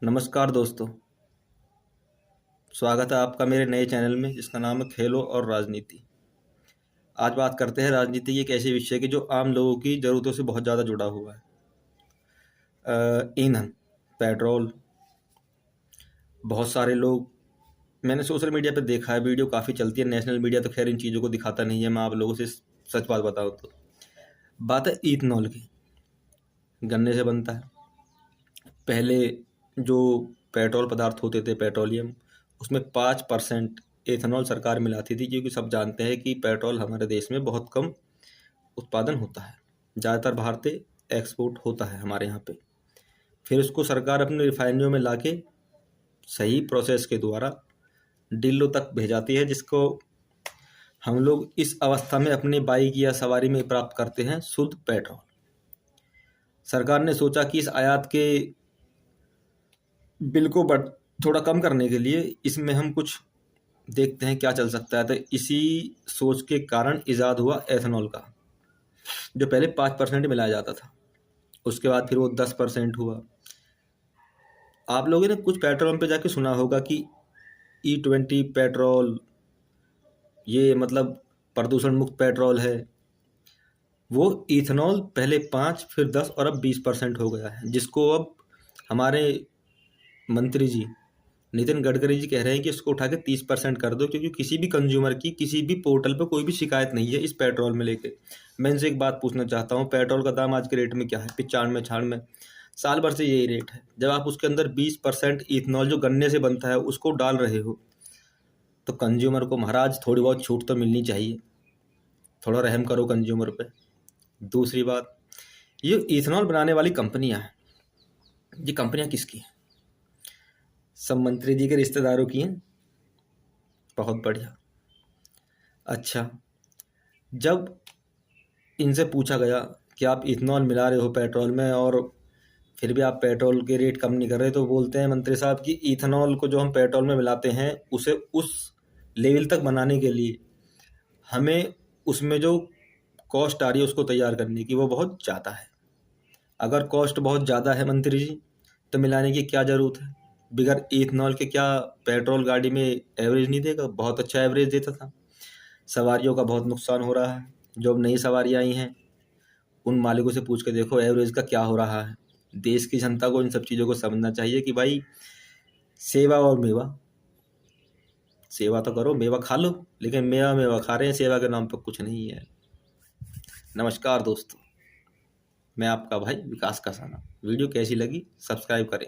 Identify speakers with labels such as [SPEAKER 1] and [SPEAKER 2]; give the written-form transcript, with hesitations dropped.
[SPEAKER 1] नमस्कार दोस्तों। स्वागत है आपका मेरे नए चैनल में जिसका नाम है खेलो और राजनीति। आज बात करते हैं राजनीति एक ऐसे विषय की जो आम लोगों की ज़रूरतों से बहुत ज़्यादा जुड़ा हुआ है। ईंधन, पेट्रोल। बहुत सारे लोग, मैंने सोशल मीडिया पे देखा है, वीडियो काफ़ी चलती है। नेशनल मीडिया तो खैर इन चीज़ों को दिखाता नहीं है। मैं आप लोगों से सच बात बताऊँ तो बात है इथेनॉल की। गन्ने से बनता है। पहले जो पेट्रोल पदार्थ होते थे, पेट्रोलियम, उसमें 5% एथेनॉल सरकार मिलाती थी, क्योंकि सब जानते हैं कि पेट्रोल हमारे देश में बहुत कम उत्पादन होता है। ज़्यादातर बाहर से एक्सपोर्ट होता है हमारे यहाँ पे। फिर उसको सरकार अपने रिफाइनरियों में लाके सही प्रोसेस के द्वारा डीलरों तक भेजाती है, जिसको हम लोग इस अवस्था में अपने बाइक या सवारी में प्राप्त करते हैं शुद्ध पेट्रोल। सरकार ने सोचा कि इस आयात के बिल को थोड़ा कम करने के लिए इसमें हम कुछ देखते हैं क्या चल सकता है। तो इसी सोच के कारण इजाद हुआ एथेनॉल का, जो पहले 5% मिलाया जाता था। उसके बाद फिर वो 10% हुआ। आप लोगों ने कुछ पेट्रोल पंप पे जाके सुना होगा कि E20 पेट्रोल, ये मतलब प्रदूषण मुक्त पेट्रोल है। वो इथेनॉल पहले 5, फिर 10 और अब 20% हो गया है, जिसको अब हमारे मंत्री जी नितिन गडकरी जी कह रहे हैं कि इसको उठा के 30% कर दो, क्योंकि किसी भी कंज्यूमर की किसी भी पोर्टल पर कोई भी शिकायत नहीं है इस पेट्रोल में लेके। मैं इनसे एक बात पूछना चाहता हूँ, पेट्रोल का दाम आज के रेट में क्या है? 95-96। साल भर से यही रेट है। जब आप उसके अंदर 20% इथेनॉल जो गन्ने से बनता है उसको डाल रहे हो, तो कंज्यूमर को महाराज थोड़ी बहुत छूट तो मिलनी चाहिए। थोड़ा रहम करो कंज्यूमर पे। दूसरी बात, ये इथेनॉल बनाने वाली कंपनियां हैं, ये कंपनियां किसकी हैं? सब मंत्री जी के रिश्तेदारों की हैं। बहुत बढ़िया। अच्छा, जब इनसे पूछा गया कि आप इथेनॉल मिला रहे हो पेट्रोल में और फिर भी आप पेट्रोल के रेट कम नहीं कर रहे, तो बोलते हैं मंत्री साहब कि इथेनॉल को जो हम पेट्रोल में मिलाते हैं उसे उस लेवल तक बनाने के लिए हमें उसमें जो कॉस्ट आ रही है उसको तैयार करने की, वो बहुत ज़्यादा है। अगर कॉस्ट बहुत ज़्यादा है मंत्री जी, तो मिलाने की क्या ज़रूरत है? बिगर इथेनॉल के क्या पेट्रोल गाड़ी में एवरेज नहीं देगा? बहुत अच्छा एवरेज देता था। सवारियों का बहुत नुकसान हो रहा है। जो अब नई सवारियाँ आई हैं, उन मालिकों से पूछ के देखो एवरेज का क्या हो रहा है। देश की जनता को इन सब चीज़ों को समझना चाहिए कि भाई, सेवा और मेवा, सेवा तो करो, मेवा खा लो, लेकिन मेवा मेवा खा रहे हैं, सेवा के नाम पर कुछ नहीं है। नमस्कार दोस्तों, मैं आपका भाई विकास कसाना। वीडियो कैसी लगी सब्सक्राइब करें।